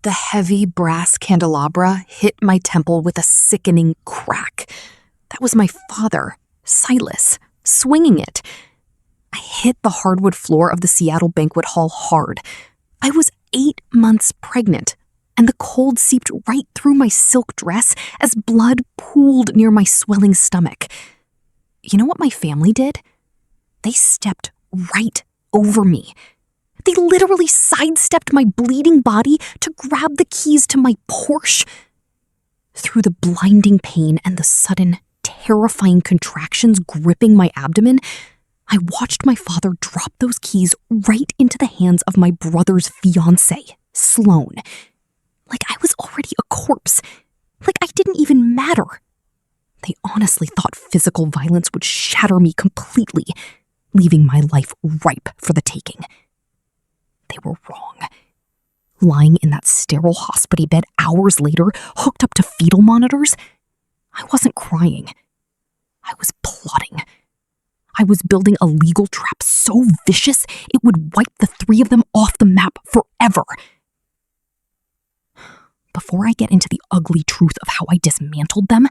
The heavy brass candelabra hit my temple with a sickening crack. That was my father, Silas, swinging it. I hit the hardwood floor of the Seattle banquet hall hard. I was 8 months pregnant, and the cold seeped right through my silk dress as blood pooled near my swelling stomach. You know what my family did? They stepped right over me. They literally sidestepped my bleeding body to grab the keys to my Porsche. Through the blinding pain and the sudden, terrifying contractions gripping my abdomen, I watched my father drop those keys right into the hands of my brother's fiancée, Sloane. Like I was already a corpse. Like I didn't even matter. They honestly thought physical violence would shatter me completely, leaving my life ripe for the taking. They were wrong. Lying in that sterile hospital bed hours later, hooked up to fetal monitors, I wasn't crying. I was plotting. I was building a legal trap so vicious it would wipe the three of them off the map forever. Before I get into the ugly truth of how I dismantled them,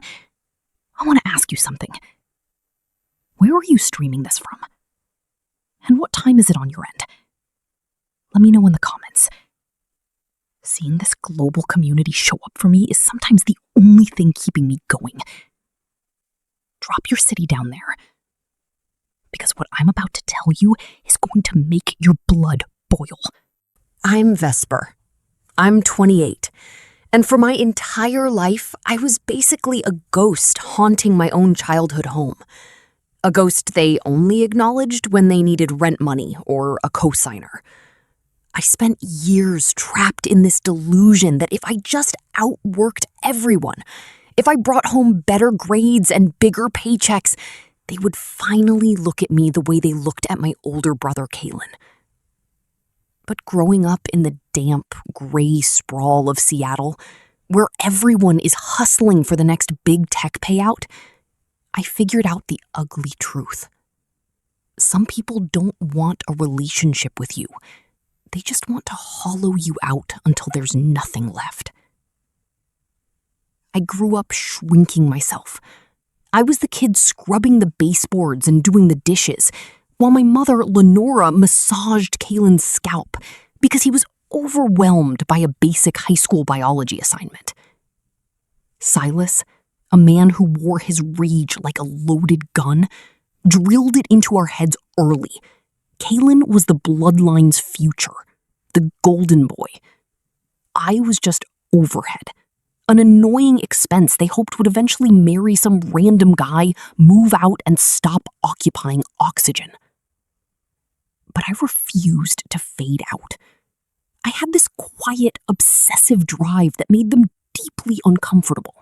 I want to ask you something. Where are you streaming this from? And what time is it on your end? Let me know in the comments. Seeing this global community show up for me is sometimes the only thing keeping me going. Drop your city down there, because what I'm about to tell you is going to make your blood boil. I'm Vesper. I'm 28. And for my entire life, I was basically a ghost haunting my own childhood home. A ghost they only acknowledged when they needed rent money or a cosigner. I spent years trapped in this delusion that if I just outworked everyone, if I brought home better grades and bigger paychecks, they would finally look at me the way they looked at my older brother, Kalen. But growing up in the damp, gray sprawl of Seattle, where everyone is hustling for the next big tech payout, I figured out the ugly truth. Some people don't want a relationship with you. They just want to hollow you out until there's nothing left. I grew up shrinking myself. I was the kid scrubbing the baseboards and doing the dishes, while my mother, Lenora, massaged Kalen's scalp because he was overwhelmed by a basic high school biology assignment. Silas, a man who wore his rage like a loaded gun, drilled it into our heads early. Kalen was the bloodline's future, the golden boy. I was just overhead, an annoying expense they hoped would eventually marry some random guy, move out, and stop occupying oxygen. But I refused to fade out. I had this quiet, obsessive drive that made them deeply uncomfortable.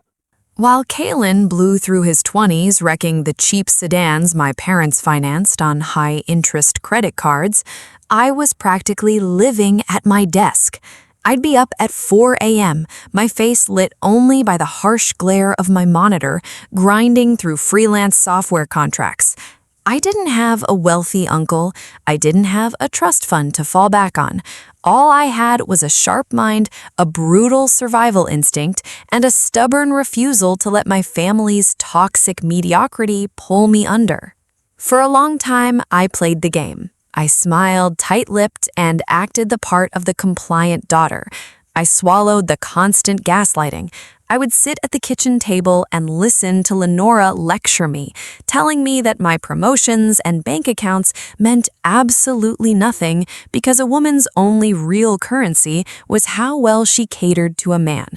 While Kalen blew through his 20s wrecking the cheap sedans my parents financed on high-interest credit cards, I was practically living at my desk. I'd be up at 4 a.m., my face lit only by the harsh glare of my monitor, grinding through freelance software contracts. I didn't have a wealthy uncle. I didn't have a trust fund to fall back on. All I had was a sharp mind, a brutal survival instinct, and a stubborn refusal to let my family's toxic mediocrity pull me under. For a long time, I played the game. I smiled tight-lipped and acted the part of the compliant daughter. I swallowed the constant gaslighting. I would sit at the kitchen table and listen to Lenora lecture me, telling me that my promotions and bank accounts meant absolutely nothing because a woman's only real currency was how well she catered to a man.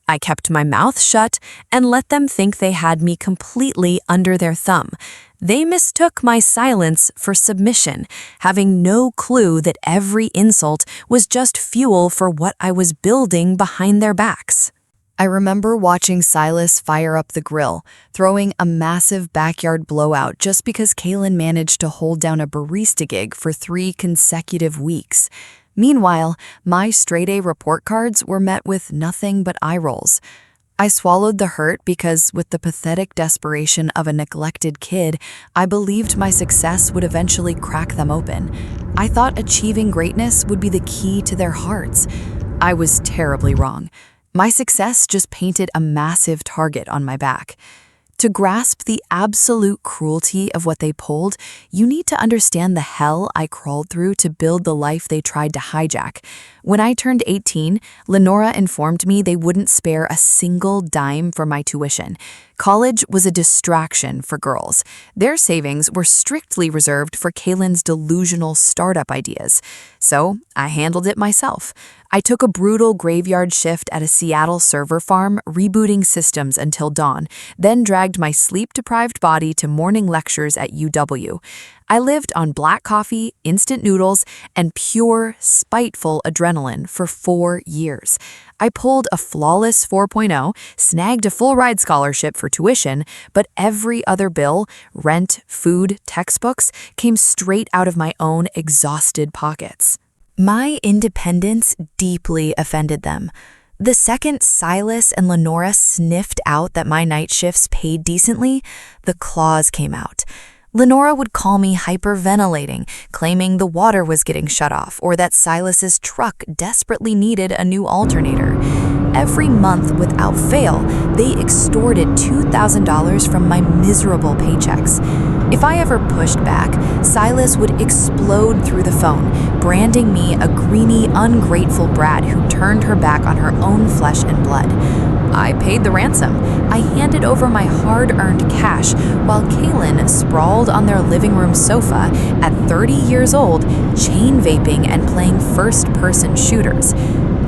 I kept my mouth shut and let them think they had me completely under their thumb. They mistook my silence for submission, having no clue that every insult was just fuel for what I was building behind their backs. I remember watching Silas fire up the grill, throwing a massive backyard blowout just because Kalen managed to hold down a barista gig for 3 consecutive weeks. Meanwhile, my straight-A report cards were met with nothing but eye rolls. I swallowed the hurt because, with the pathetic desperation of a neglected kid, I believed my success would eventually crack them open. I thought achieving greatness would be the key to their hearts. I was terribly wrong. My success just painted a massive target on my back. To grasp the absolute cruelty of what they pulled, you need to understand the hell I crawled through to build the life they tried to hijack. When I turned 18, Lenora informed me they wouldn't spare a single dime for my tuition. College was a distraction for girls. Their savings were strictly reserved for Kaylin's delusional startup ideas. So I handled it myself. I took a brutal graveyard shift at a Seattle server farm, rebooting systems until dawn, then dragged my sleep-deprived body to morning lectures at UW. I lived on black coffee, instant noodles, and pure, spiteful adrenaline for 4 years. I pulled a flawless 4.0, snagged a full-ride scholarship for tuition, but every other bill, rent, food, textbooks, came straight out of my own exhausted pockets. My independence deeply offended them. The second Silas and Lenora sniffed out that my night shifts paid decently, the claws came out. Lenora would call me hyperventilating, claiming the water was getting shut off or that Silas's truck desperately needed a new alternator. Every month, without fail, they extorted $2,000 from my miserable paychecks. If I ever pushed back, Silas would explode through the phone, branding me a greeny, ungrateful brat who turned her back on her own flesh and blood. I paid the ransom. I handed over my hard-earned cash while Kaylin sprawled on their living room sofa at 30 years old, chain vaping and playing first-person shooters.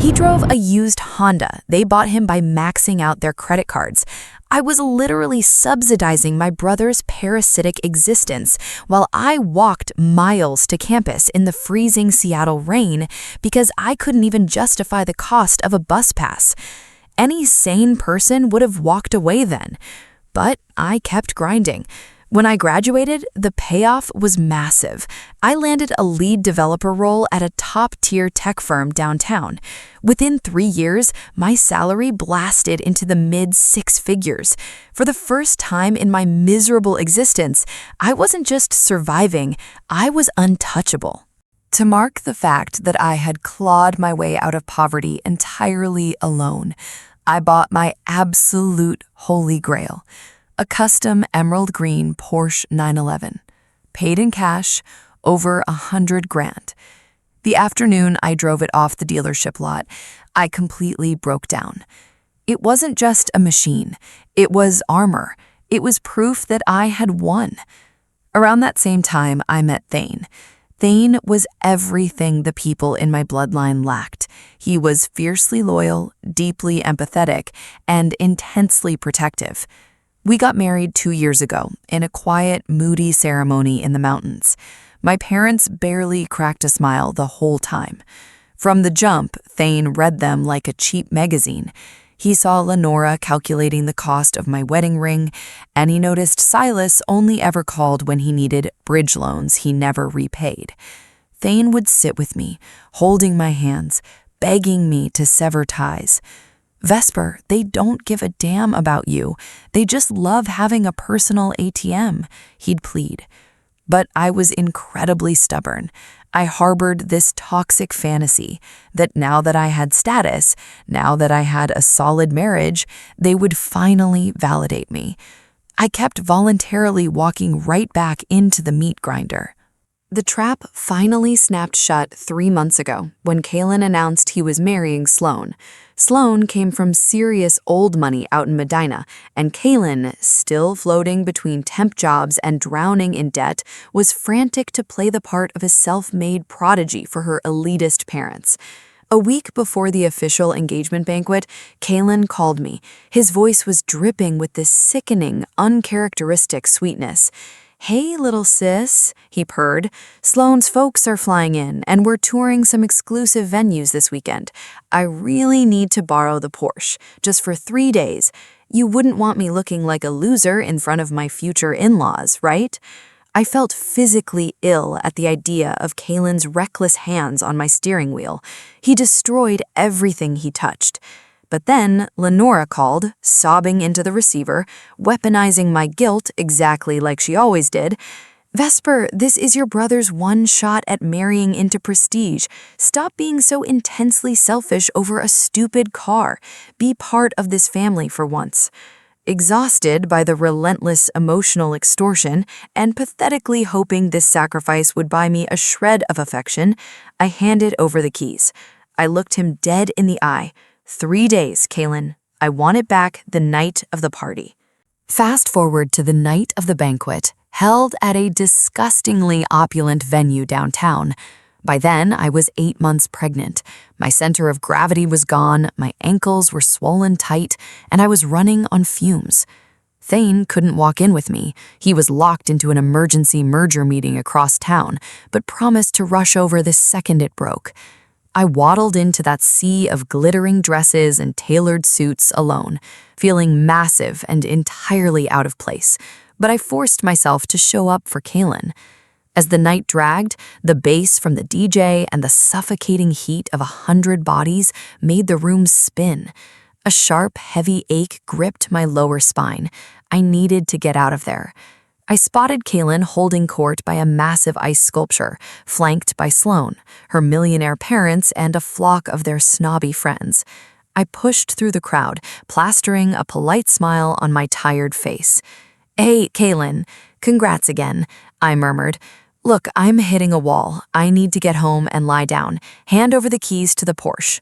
He drove a used Honda they bought him by maxing out their credit cards. I was literally subsidizing my brother's parasitic existence while I walked miles to campus in the freezing Seattle rain because I couldn't even justify the cost of a bus pass. Any sane person would have walked away then, but I kept grinding. When I graduated, the payoff was massive. I landed a lead developer role at a top-tier tech firm downtown. Within 3 years, my salary blasted into the mid-six figures. For the first time in my miserable existence, I wasn't just surviving, I was untouchable. To mark the fact that I had clawed my way out of poverty entirely alone, I bought my absolute holy grail. A custom emerald green Porsche 911, paid in cash, over $100,000. The afternoon I drove it off the dealership lot, I completely broke down. It wasn't just a machine, it was armor. It was proof that I had won. Around that same time, I met Thane. Thane was everything the people in my bloodline lacked. He was fiercely loyal, deeply empathetic, and intensely protective. We got married 2 years ago in a quiet, moody ceremony in the mountains. My parents barely cracked a smile the whole time. From the jump, Thane read them like a cheap magazine. He saw Lenora calculating the cost of my wedding ring, and he noticed Silas only ever called when he needed bridge loans he never repaid. Thane would sit with me, holding my hands, begging me to sever ties. Vesper, they don't give a damn about you. They just love having a personal ATM, he'd plead. But I was incredibly stubborn. I harbored this toxic fantasy that now that I had status, now that I had a solid marriage, they would finally validate me. I kept voluntarily walking right back into the meat grinder. The trap finally snapped shut 3 months ago when Kaylin announced he was marrying Sloan. Sloan came from serious old money out in Medina, and Kaylin, still floating between temp jobs and drowning in debt, was frantic to play the part of a self-made prodigy for her elitist parents. A week before the official engagement banquet, Kaylin called me. His voice was dripping with this sickening, uncharacteristic sweetness. "Hey, little sis," he purred. "Sloan's folks are flying in, and we're touring some exclusive venues this weekend. I really need to borrow the Porsche, just for 3 days. You wouldn't want me looking like a loser in front of my future in-laws, right?" I felt physically ill at the idea of Kaylin's reckless hands on my steering wheel. He destroyed everything he touched. But then Lenora called, sobbing into the receiver, weaponizing my guilt exactly like she always did. Vesper, this is your brother's one shot at marrying into prestige. Stop being so intensely selfish over a stupid car. Be part of this family for once. Exhausted by the relentless emotional extortion and pathetically hoping this sacrifice would buy me a shred of affection, I handed over the keys. I looked him dead in the eye. 3 days, Kaylin. I want it back the night of the party. Fast forward to the night of the banquet, held at a disgustingly opulent venue downtown. By then, I was 8 months pregnant. My center of gravity was gone, my ankles were swollen tight, and I was running on fumes. Thane couldn't walk in with me. He was locked into an emergency merger meeting across town, but promised to rush over the second it broke. I waddled into that sea of glittering dresses and tailored suits alone, feeling massive and entirely out of place, but I forced myself to show up for Kaylin. As the night dragged, the bass from the DJ and the suffocating heat of 100 bodies made the room spin. A sharp, heavy ache gripped my lower spine. I needed to get out of there. I spotted Kaylin holding court by a massive ice sculpture, flanked by Sloane, her millionaire parents, and a flock of their snobby friends. I pushed through the crowd, plastering a polite smile on my tired face. "Hey, Kaylin, congrats again," I murmured. "Look, I'm hitting a wall. I need to get home and lie down. Hand over the keys to the Porsche."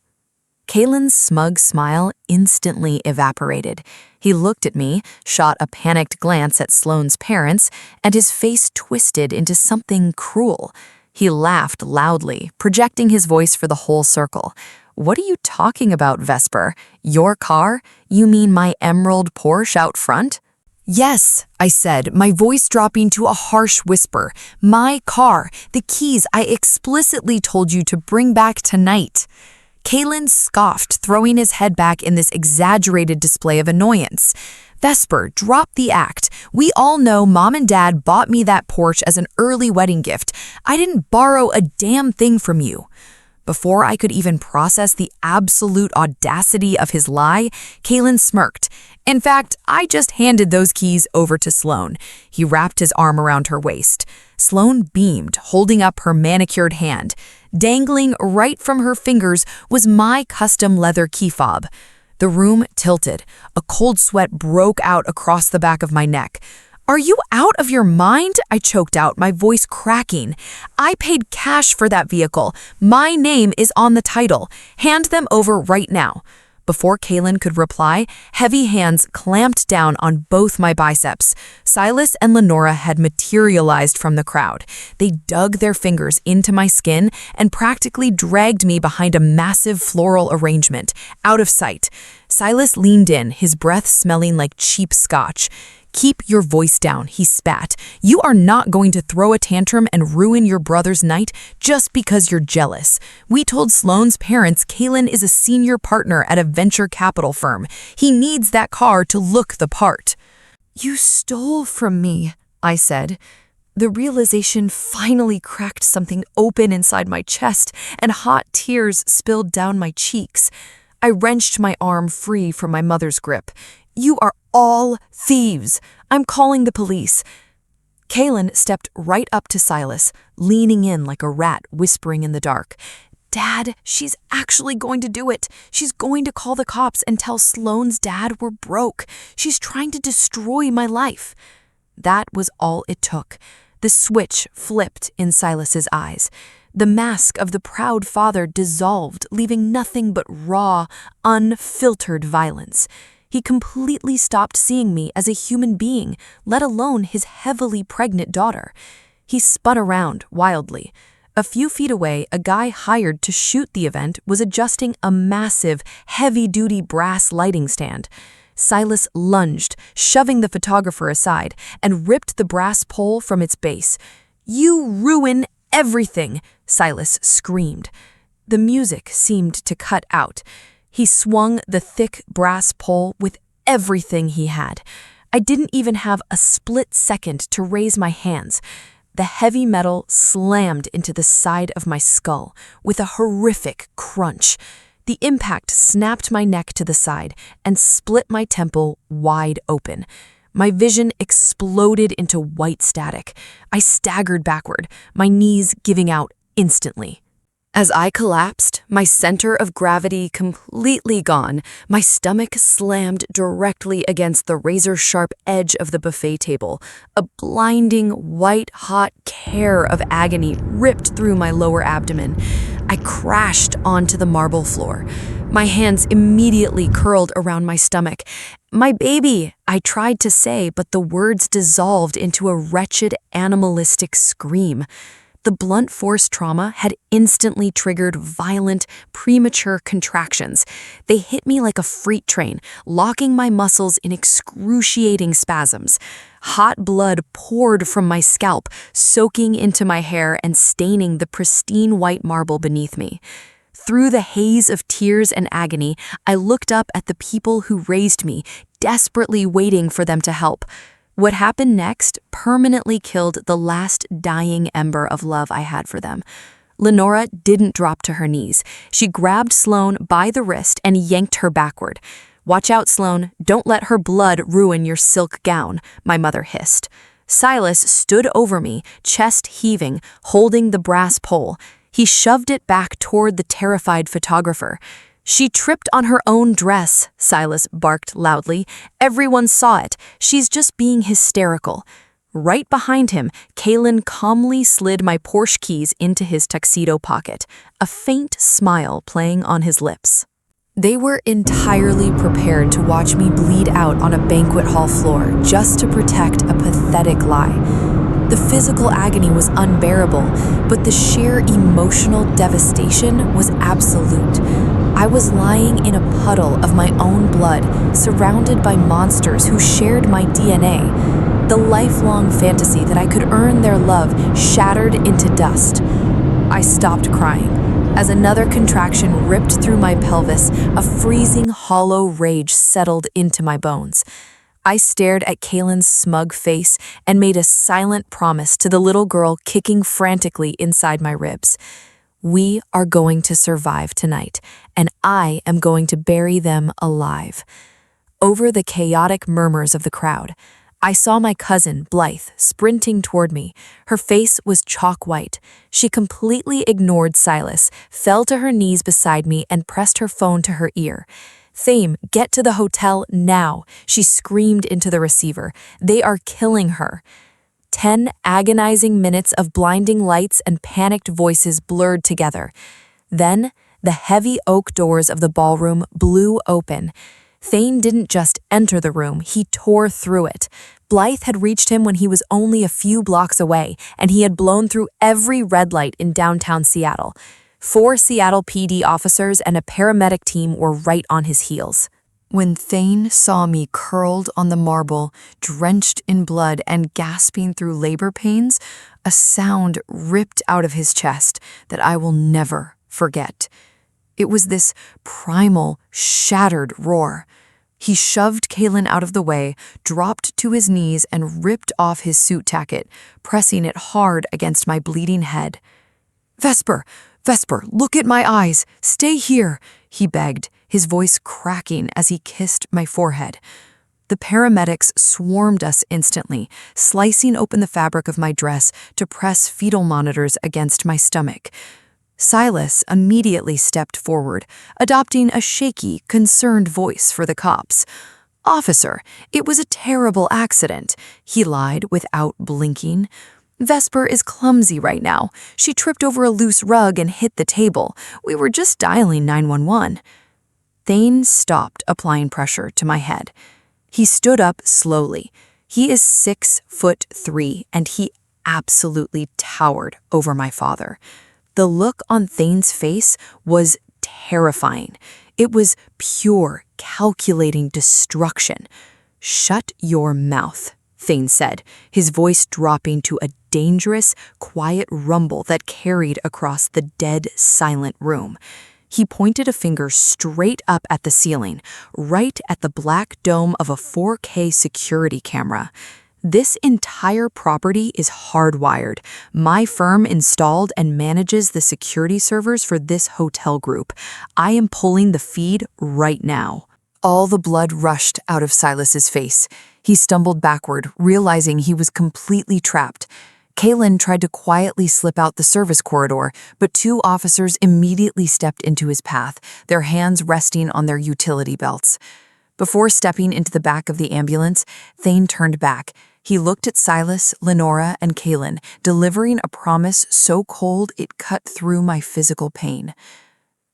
Kaylin's smug smile instantly evaporated. He looked at me, shot a panicked glance at Sloane's parents, and his face twisted into something cruel. He laughed loudly, projecting his voice for the whole circle. "What are you talking about, Vesper? Your car? You mean my emerald Porsche out front?" "Yes," I said, my voice dropping to a harsh whisper. "My car, the keys I explicitly told you to bring back tonight." Kaylin scoffed, throwing his head back in this exaggerated display of annoyance. "Vesper, drop the act. We all know Mom and Dad bought me that Porsche as an early wedding gift. I didn't borrow a damn thing from you." Before I could even process the absolute audacity of his lie, Kaylin smirked. "In fact, I just handed those keys over to Sloane." He wrapped his arm around her waist. Sloane beamed, holding up her manicured hand. Dangling right from her fingers was my custom leather key fob. The room tilted. A cold sweat broke out across the back of my neck. "Are you out of your mind?" I choked out, my voice cracking. "I paid cash for that vehicle. My name is on the title. Hand them over right now." Before Kaylin could reply, heavy hands clamped down on both my biceps. Silas and Lenora had materialized from the crowd. They dug their fingers into my skin and practically dragged me behind a massive floral arrangement, out of sight. Silas leaned in, his breath smelling like cheap scotch. "Keep your voice down," he spat. "You are not going to throw a tantrum and ruin your brother's night just because you're jealous. We told Sloane's parents Kaylin is a senior partner at a venture capital firm. He needs that car to look the part." "You stole from me," I said. The realization finally cracked something open inside my chest, and hot tears spilled down my cheeks. I wrenched my arm free from my mother's grip. "You are all thieves. I'm calling the police." Kaylin stepped right up to Silas, leaning in like a rat whispering in the dark. "Dad, she's actually going to do it. She's going to call the cops and tell Sloane's dad we're broke. She's trying to destroy my life." That was all it took. The switch flipped in Silas's eyes. The mask of the proud father dissolved, leaving nothing but raw, unfiltered violence. He completely stopped seeing me as a human being, let alone his heavily pregnant daughter. He spun around wildly. A few feet away, a guy hired to shoot the event was adjusting a massive, heavy-duty brass lighting stand. Silas lunged, shoving the photographer aside, and ripped the brass pole from its base. "You ruin everything!" Silas screamed. The music seemed to cut out. He swung the thick brass pole with everything he had. I didn't even have a split second to raise my hands. The heavy metal slammed into the side of my skull with a horrific crunch. The impact snapped my neck to the side and split my temple wide open. My vision exploded into white static. I staggered backward, my knees giving out instantly. As I collapsed, my center of gravity completely gone, my stomach slammed directly against the razor-sharp edge of the buffet table. A blinding, white-hot care of agony ripped through my lower abdomen. I crashed onto the marble floor. My hands immediately curled around my stomach. "My baby," I tried to say, but the words dissolved into a wretched, animalistic scream. The blunt force trauma had instantly triggered violent, premature contractions. They hit me like a freight train, locking my muscles in excruciating spasms. Hot blood poured from my scalp, soaking into my hair and staining the pristine white marble beneath me. Through the haze of tears and agony, I looked up at the people who raised me, desperately waiting for them to help. What happened next permanently killed the last dying ember of love I had for them. Lenora didn't drop to her knees. She grabbed Sloane by the wrist and yanked her backward. "Watch out, Sloane. Don't let her blood ruin your silk gown," my mother hissed. Silas stood over me, chest heaving, holding the brass pole. He shoved it back toward the terrified photographer. "She tripped on her own dress," Silas barked loudly. "Everyone saw it. She's just being hysterical." Right behind him, Kaylin calmly slid my Porsche keys into his tuxedo pocket, a faint smile playing on his lips. They were entirely prepared to watch me bleed out on a banquet hall floor just to protect a pathetic lie. The physical agony was unbearable, but the sheer emotional devastation was absolute. I was lying in a puddle of my own blood, surrounded by monsters who shared my DNA. The lifelong fantasy that I could earn their love shattered into dust. I stopped crying. As another contraction ripped through my pelvis, a freezing, hollow rage settled into my bones. I stared at Kaylin's smug face and made a silent promise to the little girl kicking frantically inside my ribs. We are going to survive tonight, and I am going to bury them alive. Over the chaotic murmurs of the crowd, I saw my cousin, Blythe, sprinting toward me. Her face was chalk white. She completely ignored Silas, fell to her knees beside me, and pressed her phone to her ear. "Thame, get to the hotel now," she screamed into the receiver. "They are killing her." 10 agonizing minutes of blinding lights and panicked voices blurred together. Then, the heavy oak doors of the ballroom blew open. Thane didn't just enter the room, he tore through it. Blythe had reached him when he was only a few blocks away, and he had blown through every red light in downtown Seattle. 4 Seattle PD officers and a paramedic team were right on his heels. When Thane saw me curled on the marble, drenched in blood and gasping through labor pains, a sound ripped out of his chest that I will never forget. It was this primal, shattered roar. He shoved Kaylin out of the way, dropped to his knees, and ripped off his suit jacket, pressing it hard against my bleeding head. Vesper, look at my eyes. Stay here," he begged, his voice cracking as he kissed my forehead. The paramedics swarmed us instantly, slicing open the fabric of my dress to press fetal monitors against my stomach. Silas immediately stepped forward, adopting a shaky, concerned voice for the cops. "Officer, it was a terrible accident," he lied without blinking. "Vesper is clumsy right now. She tripped over a loose rug and hit the table. We were just dialing 911. Thane stopped applying pressure to my head. He stood up slowly. He is 6'3", and he absolutely towered over my father. The look on Thane's face was terrifying. It was pure, calculating destruction. "Shut your mouth," Thane said, his voice dropping to a dangerous, quiet rumble that carried across the dead, silent room. He pointed a finger straight up at the ceiling, right at the black dome of a 4K security camera. "This entire property is hardwired. My firm installed and manages the security servers for this hotel group. I am pulling the feed right now." All the blood rushed out of Silas's face. He stumbled backward, realizing he was completely trapped. Kaylin tried to quietly slip out the service corridor, but two officers immediately stepped into his path, their hands resting on their utility belts. Before stepping into the back of the ambulance, Thane turned back. He looked at Silas, Lenora, and Kaylin, delivering a promise so cold it cut through my physical pain.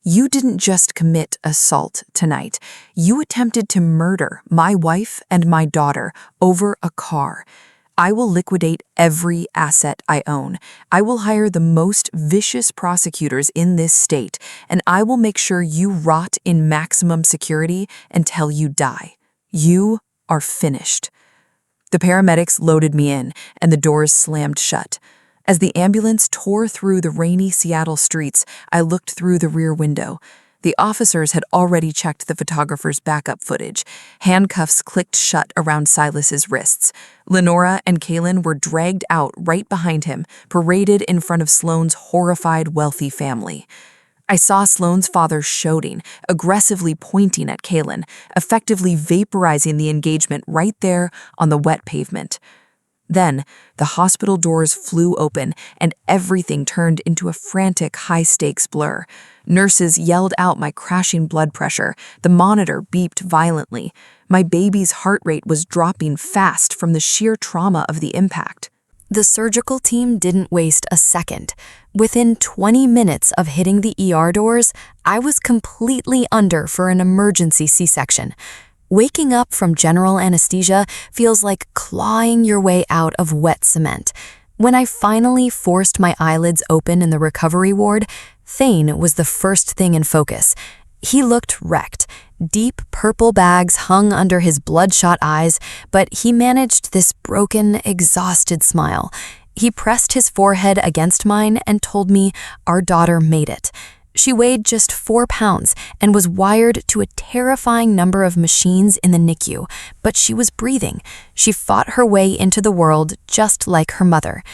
You didn't just commit assault tonight. You attempted to murder my wife and my daughter over a car. I will liquidate every asset I own. I will hire the most vicious prosecutors in this state, and I will make sure you rot in maximum security until you die. You are finished. The paramedics loaded me in, and the doors slammed shut. As the ambulance tore through the rainy Seattle streets, I looked through the rear window. The officers had already checked the photographer's backup footage. Handcuffs clicked shut around Silas's wrists. Lenora and Kaylin were dragged out right behind him, paraded in front of Sloane's horrified, wealthy family. I saw Sloane's father shouting, aggressively pointing at Kaylin, effectively vaporizing the engagement right there on the wet pavement. Then, the hospital doors flew open and everything turned into a frantic, high-stakes blur. Nurses yelled out my crashing blood pressure. The monitor beeped violently. My baby's heart rate was dropping fast from the sheer trauma of the impact. The surgical team didn't waste a second. Within 20 minutes of hitting the ER doors, I was completely under for an emergency C-section. Waking up from general anesthesia feels like clawing your way out of wet cement. When I finally forced my eyelids open in the recovery ward, Thane was the first thing in focus. He looked wrecked. Deep purple bags hung under his bloodshot eyes, but he managed this broken, exhausted smile. He pressed his forehead against mine and told me our daughter made it. She weighed just 4 pounds and was wired to a terrifying number of machines in the NICU, but she was breathing. She fought her way into the world just like her mother.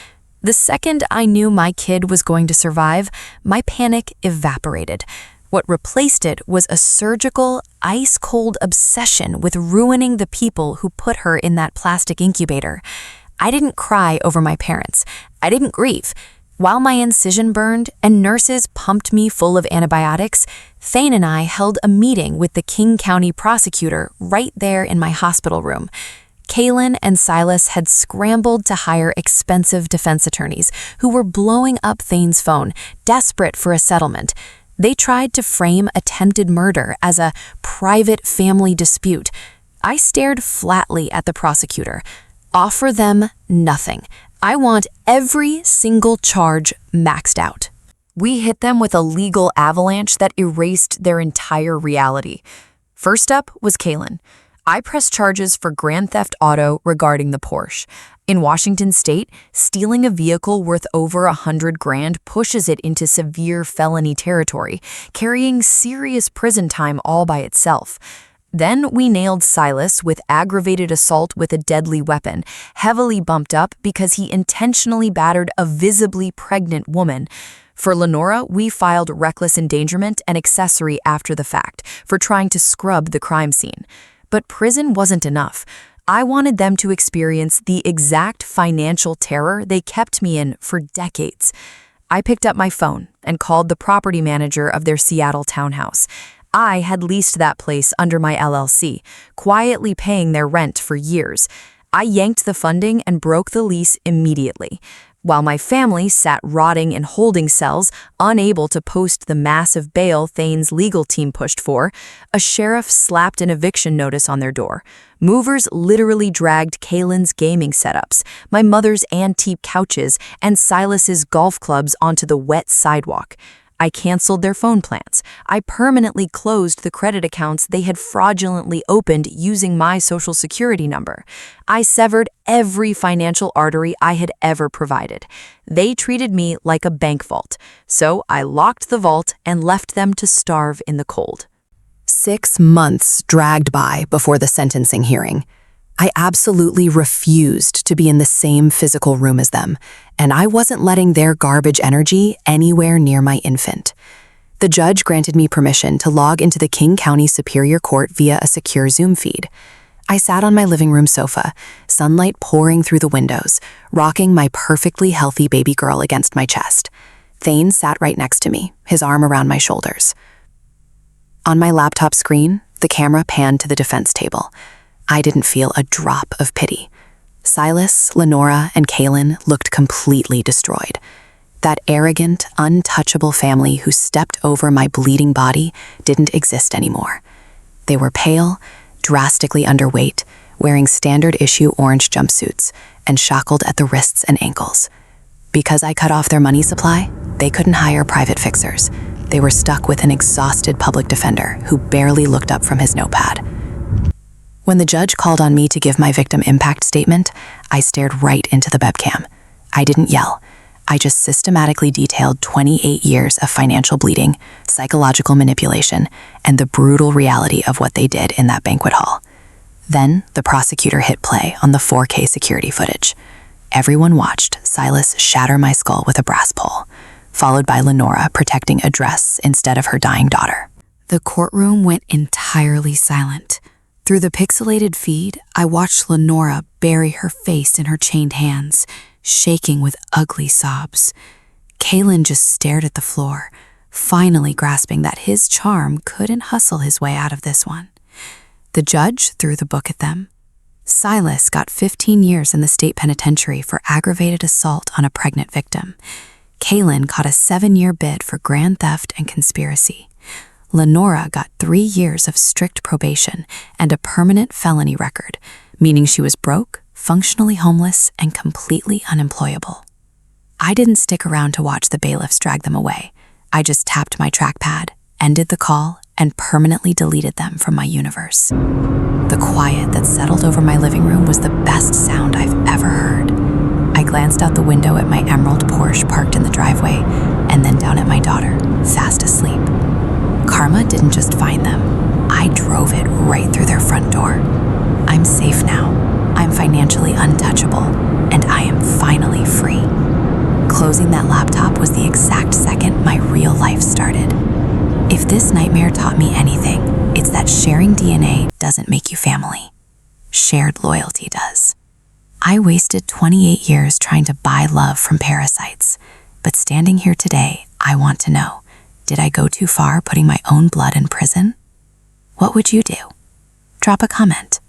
The second I knew my kid was going to survive, my panic evaporated. What replaced it was a surgical, ice-cold obsession with ruining the people who put her in that plastic incubator. I didn't cry over my parents. I didn't grieve. While my incision burned and nurses pumped me full of antibiotics, Thane and I held a meeting with the King County prosecutor right there in my hospital room. Kaylin and Silas had scrambled to hire expensive defense attorneys who were blowing up Thane's phone, desperate for a settlement. They tried to frame attempted murder as a private family dispute. I stared flatly at the prosecutor. Offer them nothing. I want every single charge maxed out. We hit them with a legal avalanche that erased their entire reality. First up was Kaylin. I pressed charges for grand theft auto regarding the Porsche. In Washington state, stealing a vehicle worth over $100,000 pushes it into severe felony territory, carrying serious prison time all by itself. Then we nailed Silas with aggravated assault with a deadly weapon, heavily bumped up because he intentionally battered a visibly pregnant woman. For Lenora, we filed reckless endangerment and accessory after the fact for trying to scrub the crime scene. But prison wasn't enough. I wanted them to experience the exact financial terror they kept me in for decades. I picked up my phone and called the property manager of their Seattle townhouse. I had leased that place under my LLC, quietly paying their rent for years. I yanked the funding and broke the lease immediately. While my family sat rotting in holding cells, unable to post the massive bail Thane's legal team pushed for, a sheriff slapped an eviction notice on their door. Movers literally dragged Kaylin's gaming setups, my mother's antique couches, and Silas's golf clubs onto the wet sidewalk. I canceled their phone plans. I permanently closed the credit accounts they had fraudulently opened using my social security number. I severed every financial artery I had ever provided. They treated me like a bank vault, so I locked the vault and left them to starve in the cold. 6 months dragged by before the sentencing hearing. I absolutely refused to be in the same physical room as them, and I wasn't letting their garbage energy anywhere near my infant. The judge granted me permission to log into the King County Superior Court via a secure Zoom feed. I sat on my living room sofa, sunlight pouring through the windows, rocking my perfectly healthy baby girl against my chest. Thane sat right next to me, his arm around my shoulders. On my laptop screen, the camera panned to the defense table. I didn't feel a drop of pity. Silas, Lenora, and Kaylin looked completely destroyed. That arrogant, untouchable family who stepped over my bleeding body didn't exist anymore. They were pale, drastically underweight, wearing standard-issue orange jumpsuits, and shackled at the wrists and ankles. Because I cut off their money supply, they couldn't hire private fixers. They were stuck with an exhausted public defender who barely looked up from his notepad. When the judge called on me to give my victim impact statement, I stared right into the webcam. I didn't yell. I just systematically detailed 28 years of financial bleeding, psychological manipulation, and the brutal reality of what they did in that banquet hall. Then the prosecutor hit play on the 4K security footage. Everyone watched Silas shatter my skull with a brass pole, followed by Lenora protecting a dress instead of her dying daughter. The courtroom went entirely silent. Through the pixelated feed, I watched Lenora bury her face in her chained hands, shaking with ugly sobs. Kaylin just stared at the floor, finally grasping that his charm couldn't hustle his way out of this one. The judge threw the book at them. Silas got 15 years in the state penitentiary for aggravated assault on a pregnant victim. Kaylin caught a 7-year bid for grand theft and conspiracy. Lenora got 3 years of strict probation and a permanent felony record, meaning she was broke, functionally homeless, and completely unemployable. I didn't stick around to watch the bailiffs drag them away. I just tapped my trackpad, ended the call, and permanently deleted them from my universe. The quiet that settled over my living room was the best sound I've ever heard. I glanced out the window at my emerald Porsche parked in the driveway, and then down at my daughter, fast asleep. Karma didn't just find them. I drove it right through their front door. I'm safe now. I'm financially untouchable, and I am finally free. Closing that laptop was the exact second my real life started. If this nightmare taught me anything, it's that sharing DNA doesn't make you family. Shared loyalty does. I wasted 28 years trying to buy love from parasites, but standing here today, I want to know, did I go too far putting my own blood in prison? What would you do? Drop a comment.